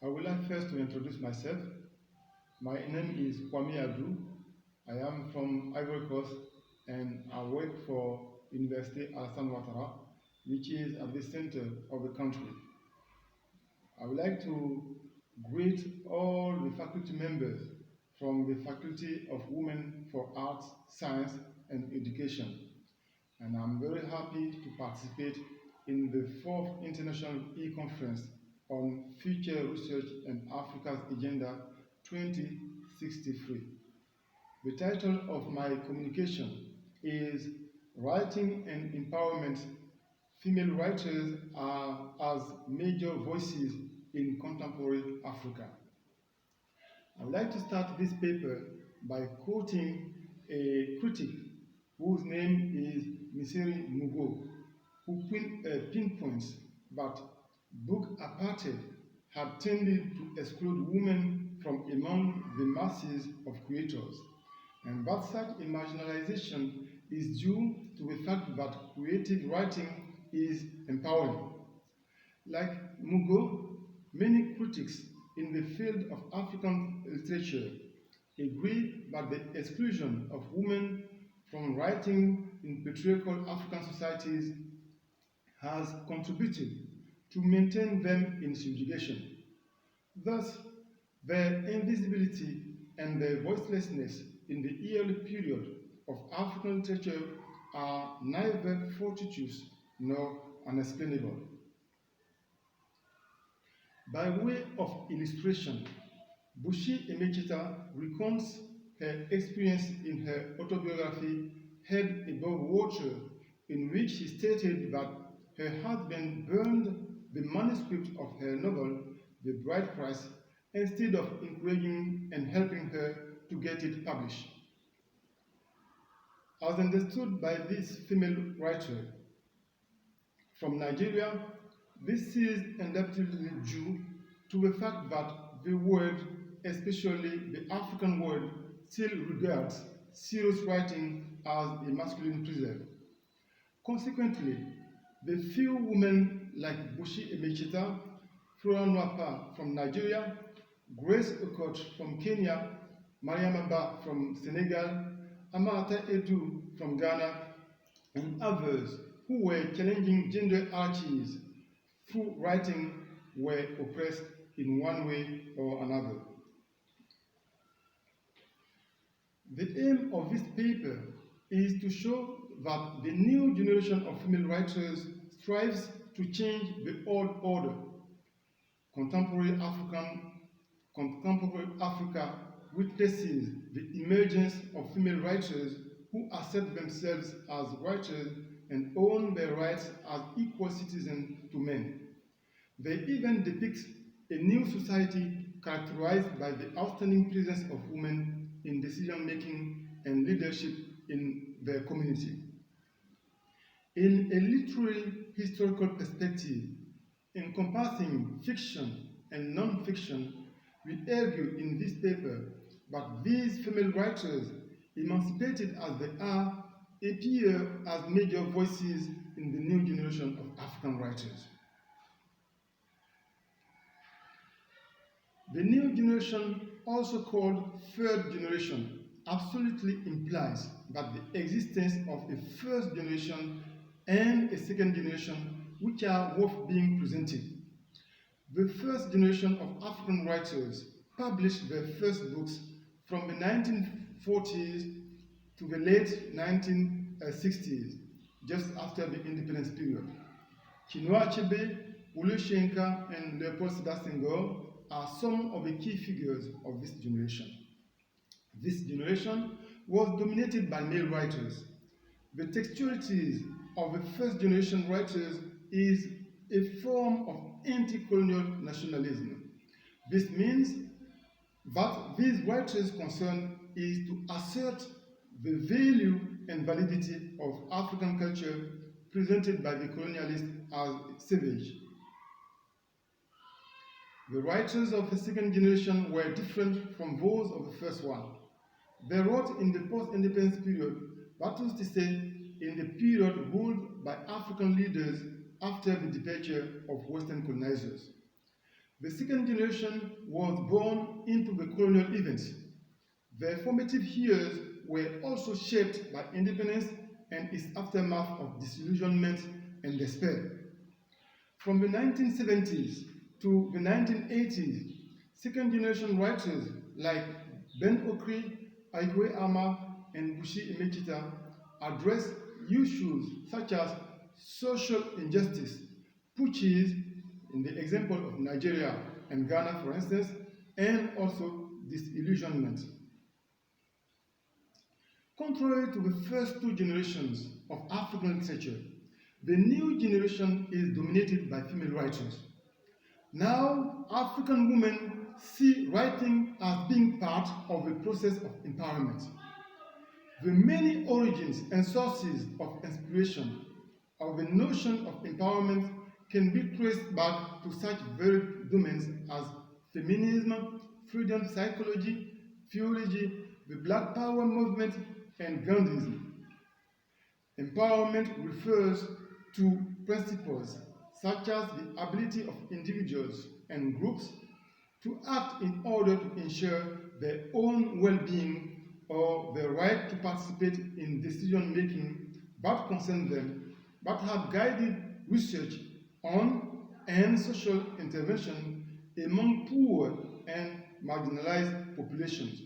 I would like first to introduce myself. My name is Kwame Adu. I am from Ivory Coast and I work for University Alassane Ouattara, which is at the center of the country. I would like to greet all the faculty members from the Faculty of Women for Arts, Science and Education. And I'm very happy to participate in the fourth International E-Conference on Future Research and Africa's Agenda 2063. The title of my communication is Writing and Empowerment: Female Writers are as Major Voices in Contemporary Africa. I would like to start this paper by quoting a critic whose name is Misiri Mugo, who pinpoints that book apartheid had tended to exclude women from among the masses of creators, and that such a marginalization is due to the fact that creative writing is empowering. Like Mugo, many critics in the field of African literature agree that the exclusion of women from writing in patriarchal African societies has contributed to maintain them in subjugation. Thus, their invisibility and their voicelessness in the early period of African literature are neither fortuitous nor unexplainable. By way of illustration, Bushi Emechita recounts her experience in her autobiography, Head Above Water, in which she stated that her husband burned the manuscript of her novel, The Bride Price, instead of encouraging and helping her to get it published. As understood by this female writer from Nigeria, this is undoubtedly due to the fact that the world, especially the African world, still regards serious writing as a masculine preserve. Consequently, the few women like Bushi Emechita, Flora Nwapa from Nigeria, Grace Okot from Kenya, Mariam Abba from Senegal, Amarata Edu from Ghana, and others who were challenging gender hierarchies through writing were oppressed in one way or another. The aim of this paper is to show that the new generation of female writers strives to change the old order. Contemporary Africa witnesses the emergence of female writers who assert themselves as writers and own their rights as equal citizens to men. They even depict a new society characterized by the outstanding presence of women in decision-making and leadership in their community. In a literary historical perspective, encompassing fiction and non-fiction, we argue in this paper that these female writers, emancipated as they are, appear as major voices in the new generation of African writers. The new generation, also called third generation, absolutely implies that the existence of a first generation and a second generation which are worth being presented. The first generation of African writers published their first books from the 1940s to the late 1960s, just after the independence period. Chinua Achebe, Olu Soyinka, and Leopold Sedar Senghor are some of the key figures of this generation. This generation was dominated by male writers. The textualities of the first generation writers is a form of anti-colonial nationalism. This means that these writers' concern is to assert the value and validity of African culture presented by the colonialists as savage. The writers of the second generation were different from those of the first one. They wrote in the post-independence period, that is to say, in the period ruled by African leaders after the departure of Western colonizers. The second generation was born into the colonial events. Their formative years were also shaped by independence and its aftermath of disillusionment and despair. From the 1970s to the 1980s, second generation writers like Ben Okri, Aigwe Ama, and Bushi Emechita addressed issues such as social injustice, which is, in the example of Nigeria and Ghana, for instance, and also disillusionment. Contrary to the first two generations of African literature, the new generation is dominated by female writers. Now, African women see writing as being part of the process of empowerment. The many origins and sources of inspiration of the notion of empowerment can be traced back to such varied domains as feminism, freedom psychology, theology, the Black Power movement, and Gandhism. Empowerment refers to principles such as the ability of individuals and groups to act in order to ensure their own well-being or the right to participate in decision-making that concern them, but have guided research on and social intervention among poor and marginalized populations.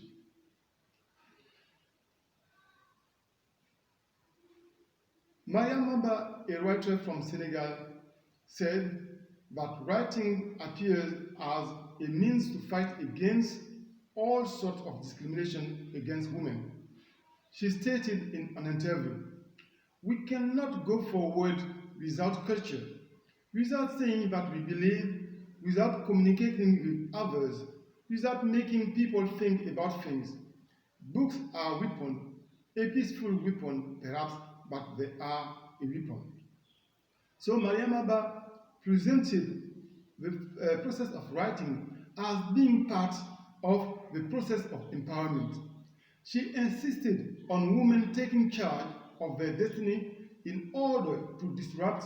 Mariam Mamba, a writer from Senegal, said that writing appears as a means to fight against all sorts of discrimination against women. She stated in an interview, "We cannot go forward without culture, without saying that we believe, without communicating with others, without making people think about things. Books are a weapon, a peaceful weapon perhaps, but they are a weapon." So Mariam Mamba presented the process of writing as being part of the process of empowerment. She insisted on women taking charge of their destiny in order to disrupt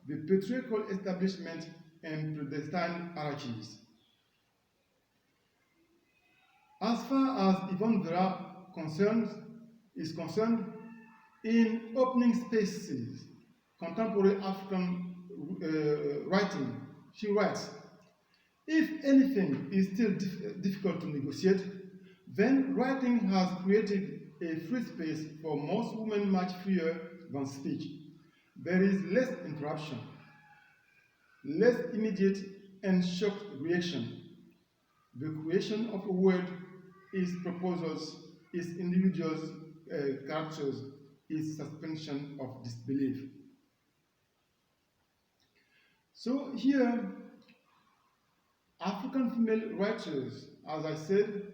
the patriarchal establishment and predestined hierarchies. As far as Yvonne Vera is concerned, in opening spaces, contemporary African writing, she writes, "If anything is still difficult to negotiate, then writing has created a free space for most women much freer than speech. There is less interruption, less immediate and shocked reaction. The creation of a word, its proposals, its individuals' characters, its suspension of disbelief." So here, African female writers, as I said,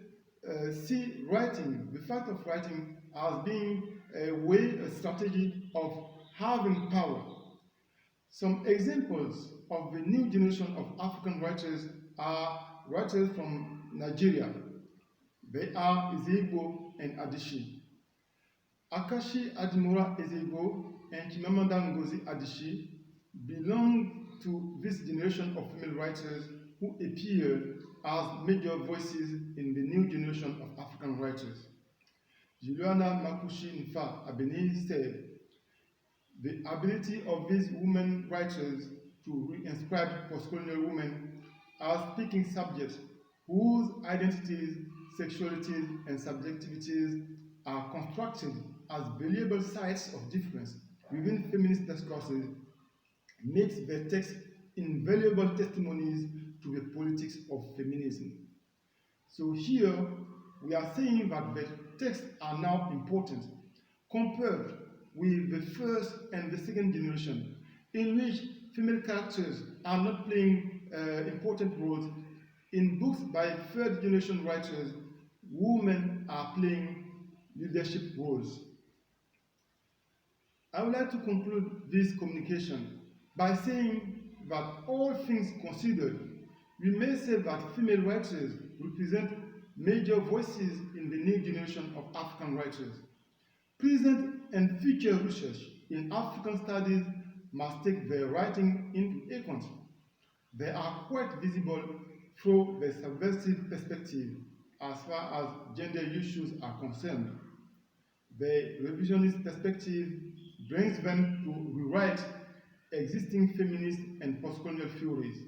see writing, the fact of writing, as being a way, a strategy of having power. Some examples of the new generation of African writers are writers from Nigeria. They are Ezebo and Adichie. Akashi Adimora Ezebo and Chimamanda Ngozi Adichie belong to this generation of female writers who appear as major voices in the new generation of African writers. Juliana Makushi Nfa Abeni said, "The ability of these women writers to re-inscribe post-colonial women as speaking subjects whose identities, sexualities, and subjectivities are constructed as valuable sites of difference within feminist discourses makes the text invaluable testimonies to the politics of feminism." So here, we are saying that the texts are now important compared with the first and the second generation, in which female characters are not playing important roles. In books by third generation writers, women are playing leadership roles. I would like to conclude this communication by saying that all things considered, we may say that female writers represent major voices in the new generation of African writers. Present and future research in African studies must take their writing into account. They are quite visible through the subversive perspective as far as gender issues are concerned. The revisionist perspective brings them to rewrite existing feminist and postcolonial theories.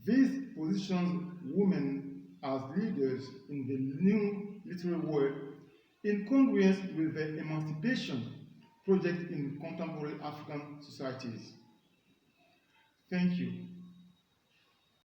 This positions women as leaders in the new literary world in congruence with the emancipation project in contemporary African societies. Thank you.